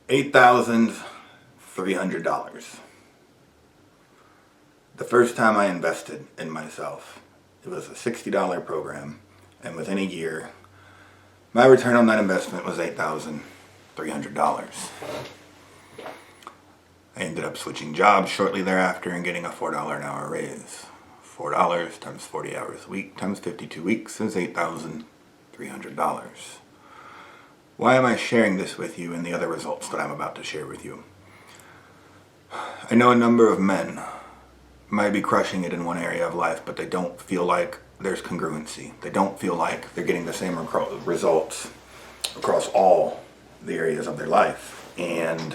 $8,300. The first time I invested in myself, it was a $60 program, and within a year, my return on that investment was $8,300. I ended up switching jobs shortly thereafter and getting a $4 an hour raise. $4 times 40 hours a week times 52 weeks is $8,300. Why am I sharing this with you and the other results that I'm about to share with you? I know a number of men might be crushing it in one area of life, but they don't feel like there's congruency. They don't feel like they're getting the same results across all the areas of their life. And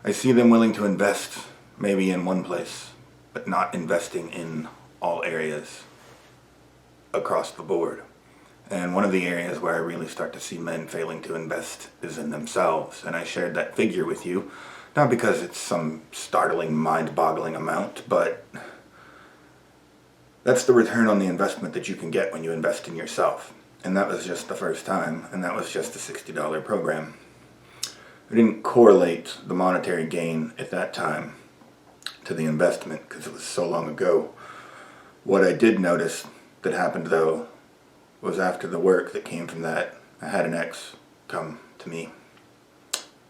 I see them willing to invest maybe in one place, but not investing in all areas across the board. And one of the areas where I really start to see men failing to invest is in themselves. And I shared that figure with you, not because it's some startling, mind-boggling amount, but that's the return on the investment that you can get when you invest in yourself. And that was just the first time, and that was just a $60 program. I didn't correlate the monetary gain at that time to the investment because it was so long ago. What I did notice that happened, though, was after the work that came from that, I had an ex come to me.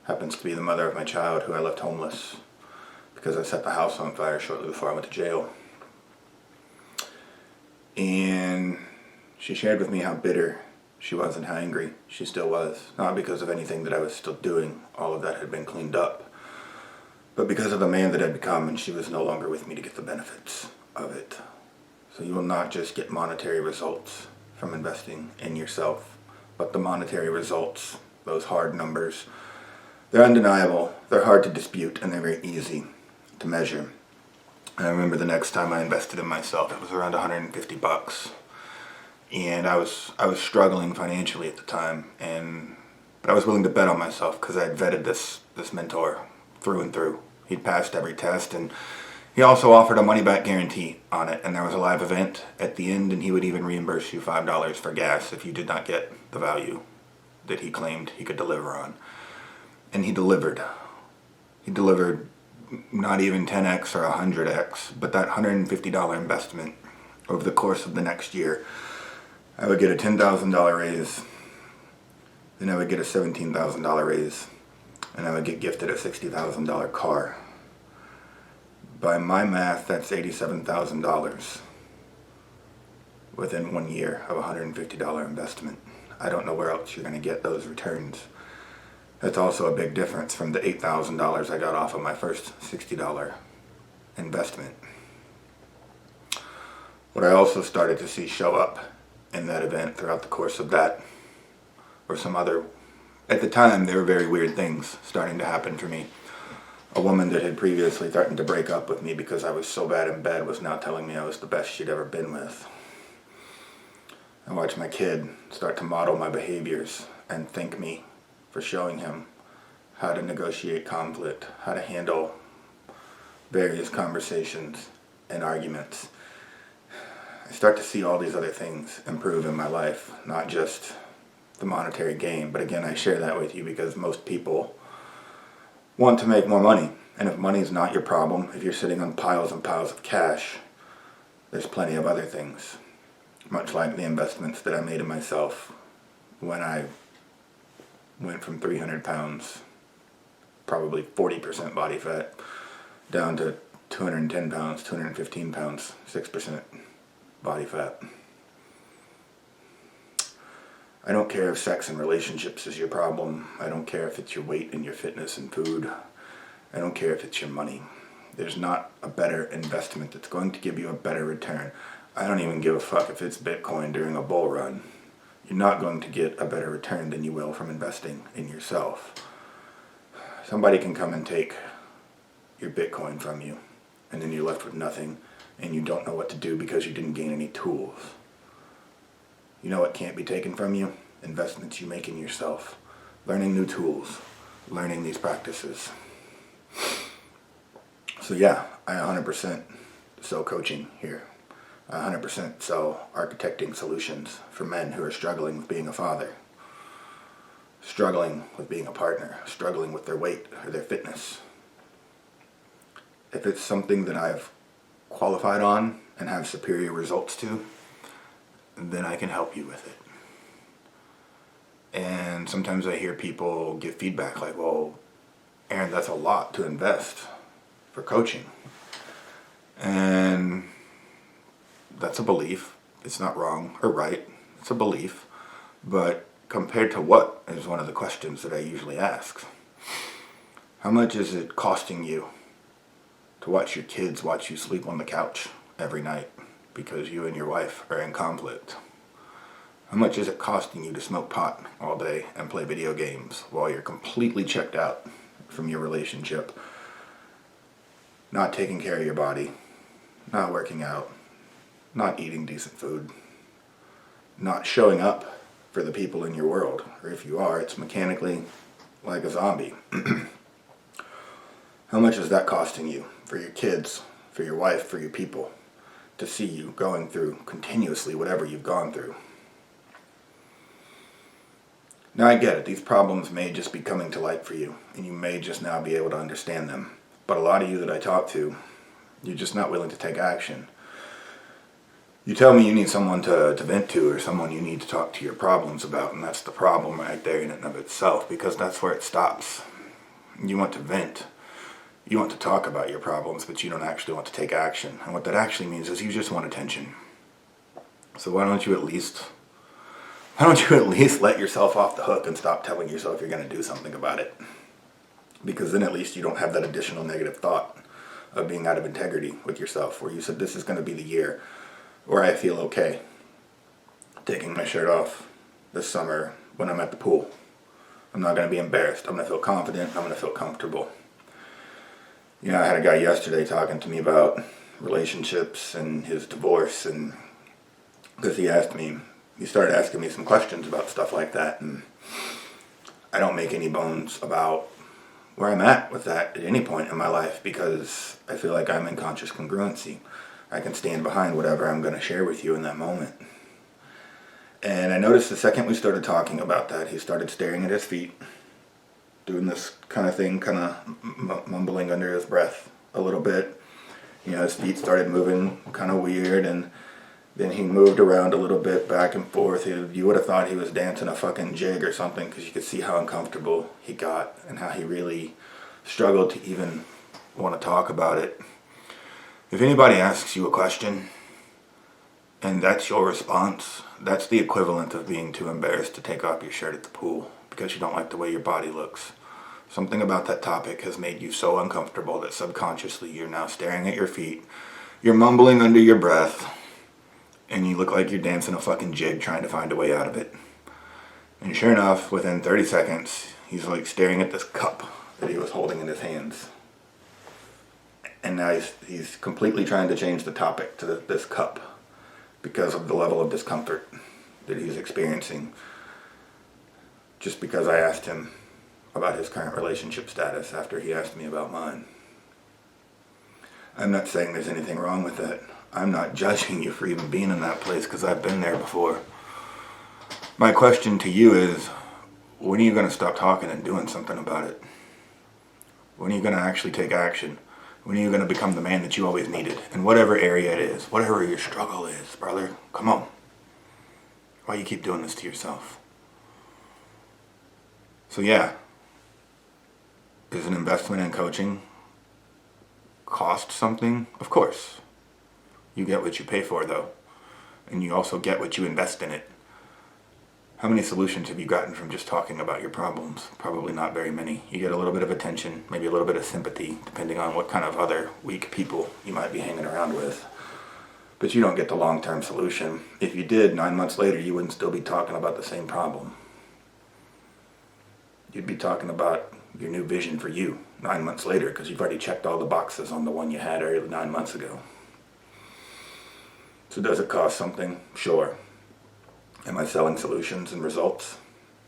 Happens to be the mother of my child, who I left homeless because I set the house on fire shortly before I went to jail. And she shared with me how bitter she was and how angry she still was. Not because of anything that I was still doing, all of that had been cleaned up, but because of the man that I'd become, and she was no longer with me to get the benefits of it. So you will not just get monetary results from investing in yourself, but the monetary results, those hard numbers, they're undeniable, they're hard to dispute, and they're very easy to measure. And I remember the next time I invested in myself, it was around $150. And I was struggling financially at the time, but I was willing to bet on myself because I had vetted this mentor through and through. He'd passed every test, and he also offered a money-back guarantee on it, and there was a live event at the end, and he would even reimburse you $5 for gas if you did not get the value that he claimed he could deliver on. And he delivered. He delivered not even 10x or 100x, but that $150 investment over the course of the next year, I would get a $10,000 raise, then I would get a $17,000 raise, and I would get gifted a $60,000 car. By my math, that's $87,000 within 1 year of a $150 investment. I don't know where else you're going to get those returns. That's also a big difference from the $8,000 I got off of my first $60 investment. What I also started to see show up in that event throughout the course of that were some other, at the time, there were very weird things starting to happen for me. A woman that had previously threatened to break up with me because I was so bad in bed was now telling me I was the best she'd ever been with. I watched my kid start to model my behaviors and thank me for showing him how to negotiate conflict, how to handle various conversations and arguments. I start to see all these other things improve in my life, not just the monetary gain. But again, I share that with you because most people want to make more money. And if money is not your problem, if you're sitting on piles and piles of cash, there's plenty of other things. Much like the investments that I made in myself when I went from 300 pounds, probably 40% body fat, down to 210 pounds, 215 pounds, 6% body fat. I don't care if sex and relationships is your problem. I don't care if it's your weight and your fitness and food. I don't care if it's your money. There's not a better investment that's going to give you a better return. I don't even give a fuck if it's Bitcoin during a bull run. You're not going to get a better return than you will from investing in yourself. Somebody can come and take your Bitcoin from you, and then you're left with nothing, and you don't know what to do because you didn't gain any tools. You know what can't be taken from you? Investments you make in yourself. Learning new tools. Learning these practices. So yeah, I 100% sell coaching here. I 100% sell architecting solutions for men who are struggling with being a father. struggling with being a partner, struggling with their weight or their fitness. If it's something that I've qualified on and have superior results to, then I can help you with it. And sometimes I hear people give feedback like, well, Aaron, that's a lot to invest for coaching. And that's a belief. It's not wrong or right. It's a belief. But compared to what is one of the questions that I usually ask. How much is it costing you to watch your kids watch you sleep on the couch every night because you and your wife are in conflict? How much is it costing you to smoke pot all day and play video games while you're completely checked out from your relationship, not taking care of your body, not working out, not eating decent food, not showing up for the people in your world? Or if you are, it's mechanically like a zombie. How much is that costing you for your kids, for your wife, for your people, to see you going through continuously whatever you've gone through? Now I get it, these problems may just be coming to light for you, and you may just now be able to understand them. But a lot of you that I talk to, you're just not willing to take action. You tell me you need someone to vent to, or someone you need to talk to your problems about, and that's the problem right there in and of itself, because that's where it stops. You want to vent. You want to talk about your problems, but you don't actually want to take action. And what that actually means is you just want attention. So why don't you at least let yourself off the hook and stop telling yourself you're going to do something about it? Because then at least you don't have that additional negative thought of being out of integrity with yourself, where you said, this is going to be the year where I feel okay taking my shirt off this summer when I'm at the pool. I'm not going to be embarrassed. I'm going to feel confident. I'm going to feel comfortable. You know, I had a guy yesterday talking to me about relationships and his divorce, and because he started asking me some questions about stuff like that, and I don't make any bones about where I'm at with that at any point in my life, because I feel like I'm in conscious congruency. I can stand behind whatever I'm going to share with you in that moment. And I noticed the second we started talking about that, he started staring at his feet, doing this kind of thing, kind of mumbling under his breath a little bit. You know, his feet started moving kind of weird, and then he moved around a little bit back and forth. You would have thought he was dancing a fucking jig or something, because you could see how uncomfortable he got and how he really struggled to even want to talk about it. If anybody asks you a question and that's your response, that's the equivalent of being too embarrassed to take off your shirt at the pool because you don't like the way your body looks. Something about that topic has made you so uncomfortable that subconsciously you're now staring at your feet, you're mumbling under your breath, and you look like you're dancing a fucking jig trying to find a way out of it. And sure enough, within 30 seconds, he's like staring at this cup that he was holding in his hands. And now he's completely trying to change the topic to this cup because of the level of discomfort that he's experiencing. Just because I asked him about his current relationship status after he asked me about mine. I'm not saying there's anything wrong with that. I'm not judging you for even being in that place, because I've been there before. My question to you is, when are you going to stop talking and doing something about it? When are you going to actually take action? When are you going to become the man that you always needed? In whatever area it is, whatever your struggle is, brother, come on. Why you keep doing this to yourself? So yeah, is an investment in coaching cost something? Of course. You get what you pay for, though. And you also get what you invest in it. How many solutions have you gotten from just talking about your problems? Probably not very many. You get a little bit of attention, maybe a little bit of sympathy, depending on what kind of other weak people you might be hanging around with. But you don't get the long-term solution. If you did, 9 months later, you wouldn't still be talking about the same problem. You'd be talking about your new vision for you 9 months later, because you've already checked all the boxes on the one you had 9 months ago. So does it cost something? Sure. Am I selling solutions and results?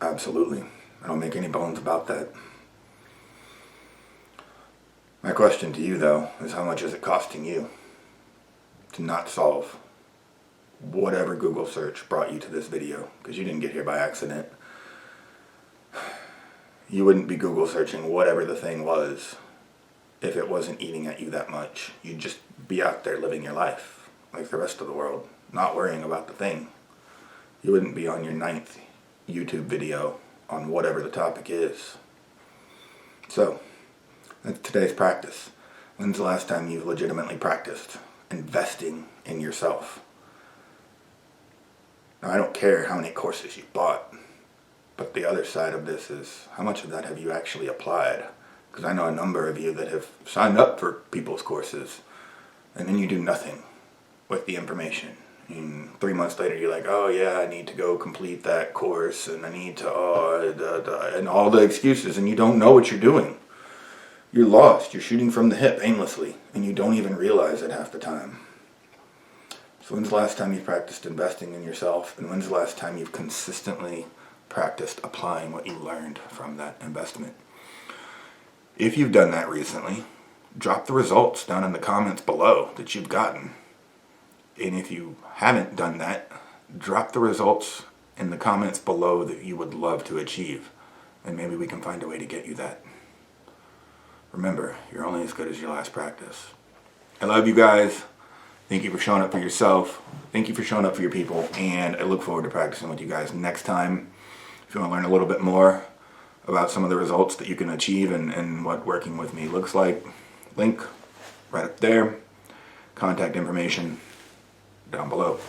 Absolutely. I don't make any bones about that. My question to you, though, is how much is it costing you to not solve whatever Google search brought you to this video? Because you didn't get here by accident. You wouldn't be Google searching whatever the thing was if it wasn't eating at you that much. You'd just be out there living your life like the rest of the world, not worrying about the thing. You wouldn't be on your 9th YouTube video on whatever the topic is. So, that's today's practice. When's the last time you've legitimately practiced investing in yourself? Now, I don't care how many courses you've bought, but the other side of this is, how much of that have you actually applied? Because I know a number of you that have signed up for people's courses, and then you do nothing with the information. And 3 months later, you're like, oh yeah, I need to go complete that course, and I need to, and all the excuses, and you don't know what you're doing. You're lost. You're shooting from the hip aimlessly, and you don't even realize it half the time. So when's the last time you've practiced investing in yourself, and when's the last time you've consistently practiced applying what you learned from that investment? If you've done that recently, drop the results down in the comments below that you've gotten. And if you haven't done that, drop the results in the comments below that you would love to achieve. And maybe we can find a way to get you that. Remember, you're only as good as your last practice. I love you guys. Thank you for showing up for yourself. Thank you for showing up for your people. And I look forward to practicing with you guys next time. If you want to learn a little bit more about some of the results that you can achieve and what working with me looks like, link right up there. Contact information down below.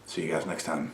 See you guys next time.